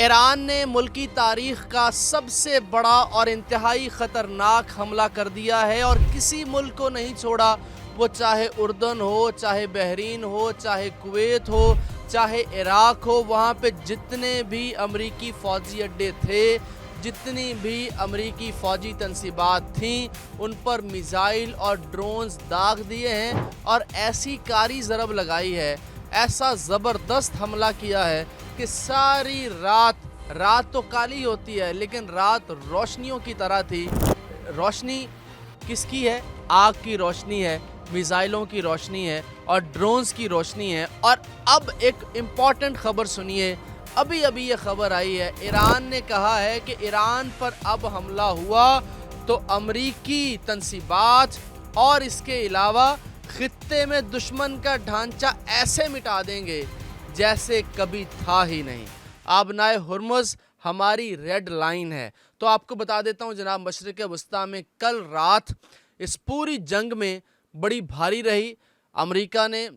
Iran ने मुल्की तारीख का सबसे बड़ा और इंतहाई ख़तरनाक हमला कर दिया है और किसी मुल्क को नहीं छोड़ा। वो चाहे उर्दन हो, चाहे बहरीन हो, चाहे कुवैत हो, चाहे इराक हो। वहाँ पे जितने भी अमरीकी फ़ौजी अड्डे थे, जितनी भी अमरीकी फ़ौजी तनसीबात थीं, उन पर मिसाइल और ड्रोन्स दाग दिए हैं और ऐसी कारी ज़रब लगाई है, ऐसा ज़बरदस्त हमला किया है कि सारी रात तो काली होती है लेकिन रात रोशनियों की तरह थी। रोशनी किसकी है? आग की रोशनी है, मिसाइलों की रोशनी है और ड्रोन्स की रोशनी है। और अब एक इम्पॉर्टेंट खबर सुनिए, अभी अभी ये खबर आई है, ईरान ने कहा है कि ईरान पर अब हमला हुआ तो अमरीकी तनसीबात और इसके अलावा खित्ते में दुश्मन का ढांचा ऐसे मिटा देंगे जैसे कभी था ही नहीं। आबनाए हुर्मुज़ हमारी रेड लाइन है। तो आपको बता देता हूँ जनाब, मशरिक़ वस्ता में कल रात इस पूरी जंग में बड़ी भारी रही। अमेरिका ने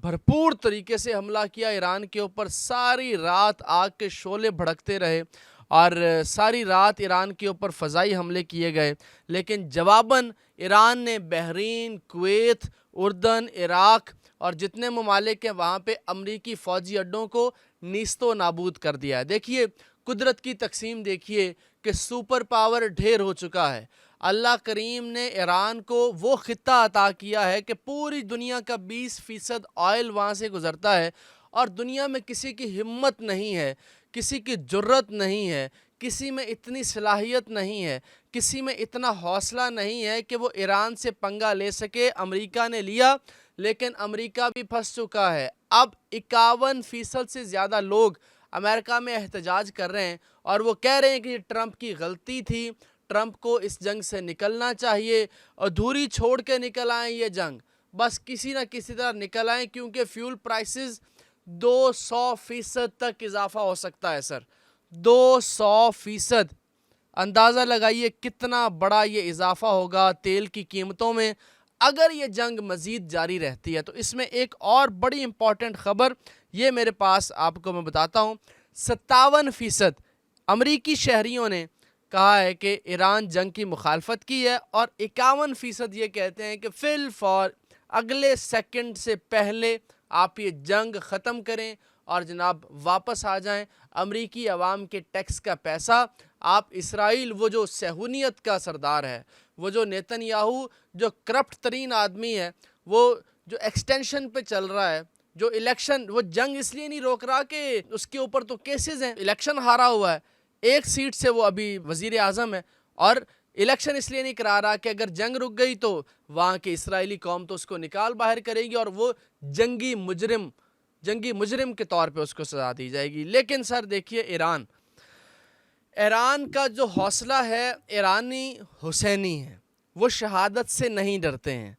भरपूर तरीके से हमला किया ईरान के ऊपर, सारी रात आग के शोले भड़कते रहे और सारी रात ईरान के ऊपर फ़ज़ाई हमले किए गए। लेकिन जवाबन ईरान ने बहरीन, कुवैत, उर्दन, इराक और जितने ममालिक हैं वहाँ पे अमरीकी फ़ौजी अड्डों को नीस्तो नाबूद कर दिया है। देखिए कुदरत की तकसीम, देखिए कि सुपर पावर ढेर हो चुका है। अल्लाह करीम ने ईरान को वो ख़ित्ता अता किया है कि पूरी दुनिया का 20% ऑयल वहाँ से गुज़रता है और दुनिया में किसी की हिम्मत नहीं है, किसी की जुर्रत नहीं है, किसी में इतनी सलाहियत नहीं है, किसी में इतना हौसला नहीं है कि वो ईरान से पंगा ले सके। अमेरिका ने लिया लेकिन अमेरिका भी फंस चुका है। अब 51% से ज़्यादा लोग अमेरिका में एहतजाज कर रहे हैं और वो कह रहे हैं कि ये ट्रंप की गलती थी, ट्रंप को इस जंग से निकलना चाहिए, अधूरी छोड़ के निकल आएँ ये जंग, बस किसी ना किसी तरह निकल आएँ क्योंकि फ्यूल प्राइसेस 200% तक इजाफा हो सकता है सर। 200%। अंदाज़ा लगाइए कितना बड़ा ये इजाफा होगा तेल की कीमतों में अगर ये जंग मज़ीद जारी रहती है। तो इसमें एक और बड़ी इम्पॉर्टेंट ख़बर ये मेरे पास आपको मैं बताता हूँ। 57% अमरीकी शहरियों ने कहा है कि ईरान जंग की मुखालफत की है और 51% ये कहते हैं कि फिल फॉर अगले सेकंड से पहले आप ये जंग ख़त्म करें और जनाब वापस आ जाएं। अमरीकी अवाम के टैक्स का पैसा आप इसराइल, वो जो सहूनियत का सरदार है, वो जो नेतन्याहू जो करप्ट तरीन आदमी है, वो जो एक्सटेंशन पे चल रहा है, जो इलेक्शन, वो जंग इसलिए नहीं रोक रहा कि उसके ऊपर तो केसेस हैं, इलेक्शन हारा हुआ है, एक सीट से वो अभी वज़ीर आज़म है और इलेक्शन इसलिए नहीं करा रहा कि अगर जंग रुक गई तो वहाँ की इसराइली कौम तो उसको निकाल बाहर करेगी और वो जंगी मुजरिम के तौर पे उसको सज़ा दी जाएगी। लेकिन सर देखिए ईरान का जो हौसला है, ईरानी हुसैनी है, वो शहादत से नहीं डरते हैं।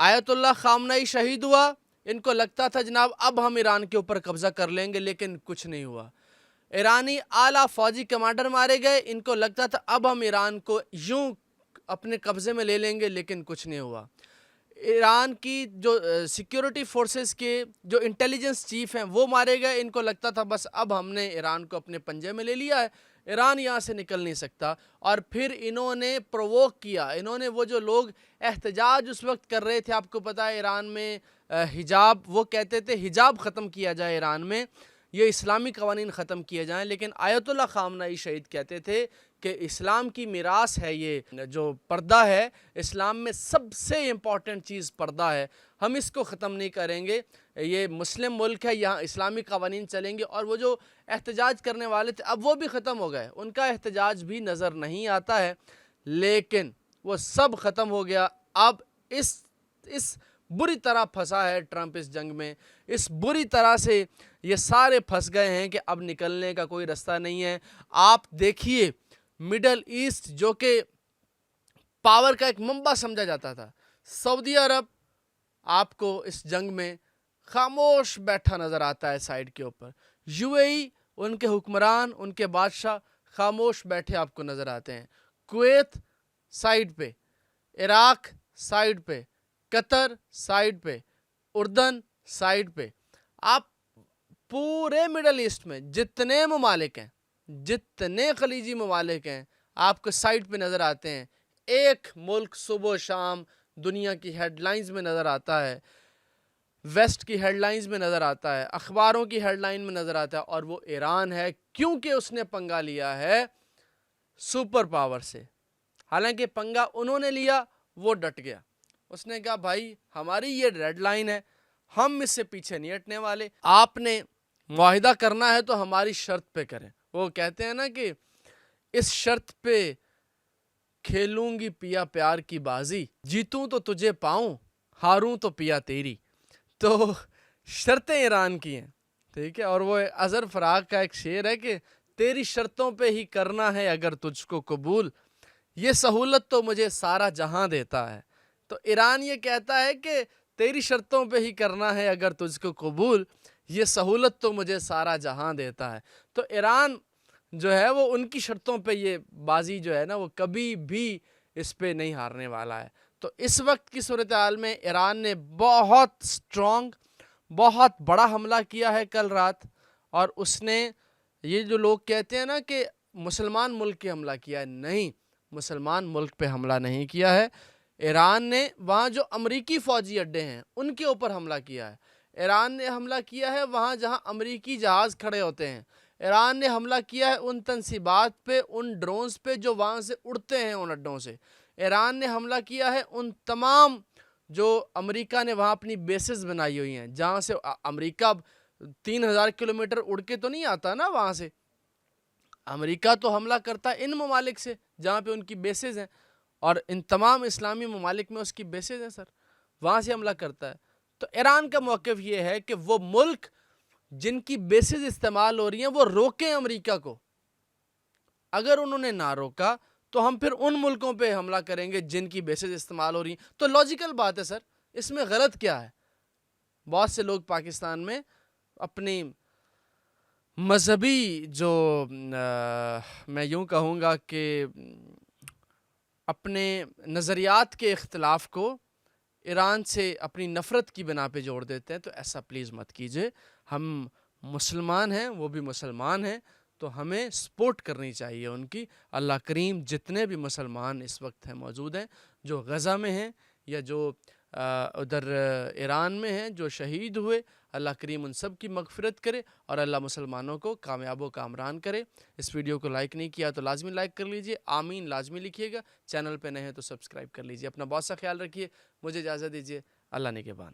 आयतुल्लाह खामनई शहीद हुआ, इनको लगता था जनाब अब हम ईरान के ऊपर कब्ज़ा कर लेंगे, लेकिन कुछ नहीं हुआ। ईरानी आला फ़ौजी कमांडर मारे गए, इनको लगता था अब हम ईरान को यूं अपने कब्ज़े में ले लेंगे, लेकिन कुछ नहीं हुआ। ईरान की जो सिक्योरिटी फोर्सेस के जो इंटेलिजेंस चीफ हैं वो मारे गए, इनको लगता था बस अब हमने ईरान को अपने पंजे में ले लिया है, ईरान यहाँ से निकल नहीं सकता। और फिर इन्होंने प्रोवोक किया, इन्होंने वो जो लोग एहतजाज उस वक्त कर रहे थे, आपको पता है ईरान में हिजाब, वो कहते थे हिजाब ख़त्म किया जाए ईरान में, ये इस्लामी कवानीन ख़त्म किए जाएँ, लेकिन आयतुल्लाह खामनई शहीद कहते थे कि इस्लाम की मीरास है, ये जो पर्दा है, इस्लाम में सबसे इम्पॉर्टेंट चीज़ पर्दा है, हम इसको ख़त्म नहीं करेंगे, ये मुस्लिम मुल्क है, यहाँ इस्लामी कवानीन चलेंगे। और वो जो एहतजाज करने वाले थे अब वो भी ख़त्म हो गए, उनका एहतजाज भी नज़र नहीं आता है, लेकिन वो सब ख़त्म हो गया। अब इस बुरी तरह फंसा है ट्रंप इस जंग में, इस बुरी तरह से ये सारे फंस गए हैं कि अब निकलने का कोई रास्ता नहीं है। आप देखिए मिडल ईस्ट जो कि पावर का एक मंबा समझा जाता था, सऊदी अरब आपको इस जंग में खामोश बैठा नज़र आता है साइड के ऊपर। यूएई, उनके हुक्मरान, उनके बादशाह खामोश बैठे आपको नज़र आते हैं। कुवैत साइड पे, इराक साइड पे, कतर साइड पे, उर्दन साइड पे। आप पूरे मिडल ईस्ट में जितने ममालिक हैं, जितने खलीजी ममालिक हैं, आपको साइट पे नज़र आते हैं। एक मुल्क सुबह शाम दुनिया की हेडलाइंस में नज़र आता है, वेस्ट की हेडलाइंस में नज़र आता है, अखबारों की हेडलाइन में नज़र आता है, और वो ईरान है, क्योंकि उसने पंगा लिया है सुपर पावर से। हालांकि पंगा उन्होंने लिया, वो डट गया। उसने कहा भाई हमारी ये रेड लाइन है, हम इससे पीछे नहीं हटने वाले, आपने मुआहिदा करना है तो हमारी शर्त पे करें। वो कहते हैं ना कि इस शर्त पे खेलूंगी पिया प्यार की बाजी, जीतूं तो तुझे पाऊं, हारूं तो पिया तेरी। तो शर्तें ईरान की हैं, ठीक है। और वो अजहर फराग का एक शेर है कि तेरी शर्तों पे ही करना है अगर तुझको कबूल, ये सहूलत तो मुझे सारा जहां देता है। तो ईरान ये कहता है कि तेरी शर्तों पे ही करना है अगर तुझको कबूल, ये सहूलत तो मुझे सारा जहां देता है। तो ईरान जो है वो उनकी शर्तों पे ये बाजी जो है ना, वो कभी भी इस पे नहीं हारने वाला है। तो इस वक्त की सूरत हाल में ईरान ने बहुत स्ट्रॉन्ग, बहुत बड़ा हमला किया है कल रात। और उसने, ये जो लोग कहते हैं ना कि मुसलमान मुल्क पे हमला किया है, नहीं, मुसलमान मुल्क पे हमला नहीं किया है। ईरान ने वहाँ जो अमरीकी फ़ौजी अड्डे हैं उनके ऊपर हमला किया है। ईरान ने हमला किया है वहाँ जहाँ अमरीकी जहाज़ खड़े होते हैं। ईरान ने हमला किया है उन तनसीबात पे, उन ड्रोन्स पे जो वहाँ से उड़ते हैं उन अड्डों से। ईरान ने हमला किया है उन तमाम जो अमेरिका ने वहाँ अपनी बेसेस बनाई हुई हैं, जहाँ से अमेरिका 3000 किलोमीटर उड़ के तो नहीं आता ना वहाँ से। अमेरिका तो हमला करता है इन ममालिक से जहाँ पे उनकी बेसेस हैं, और इन तमाम इस्लामी ममालिक में उसकी बेसेस हैं सर, वहाँ से हमला करता है। तो ईरान का मौक़िफ़ ये है कि वो मुल्क जिनकी बेसेस इस्तेमाल हो रही हैं वो रोकें अमेरिका को। अगर उन्होंने ना रोका तो हम फिर उन मुल्कों पे हमला करेंगे जिनकी बेसेस इस्तेमाल हो रही हैं। तो लॉजिकल बात है सर, इसमें गलत क्या है? बहुत से लोग पाकिस्तान में अपनी मजहबी जो मैं यूँ कहूँगा कि अपने नज़रियात के इख्तिलाफ़ को ईरान से अपनी नफ़रत की बिना पे जोड़ देते हैं। तो ऐसा प्लीज़ मत कीजिए। हम मुसलमान हैं, वो भी मुसलमान हैं, तो हमें सपोर्ट करनी चाहिए उनकी। अल्लाह करीम जितने भी मुसलमान इस वक्त हैं मौजूद हैं, जो गज़ा में हैं या जो उधर ईरान में हैं, जो शहीद हुए, अल्लाह करीम उन सब की मग़फ़िरत करे और अल्लाह मुसलमानों को कामयाब व कामरान करे। इस वीडियो को लाइक नहीं किया तो लाजमी लाइक कर लीजिए, आमीन लाजमी लिखिएगा। चैनल पे नए हैं तो सब्सक्राइब कर लीजिए। अपना बहुत सा ख्याल रखिए। मुझे इजाज़त दीजिए। अल्लाह निगहबान।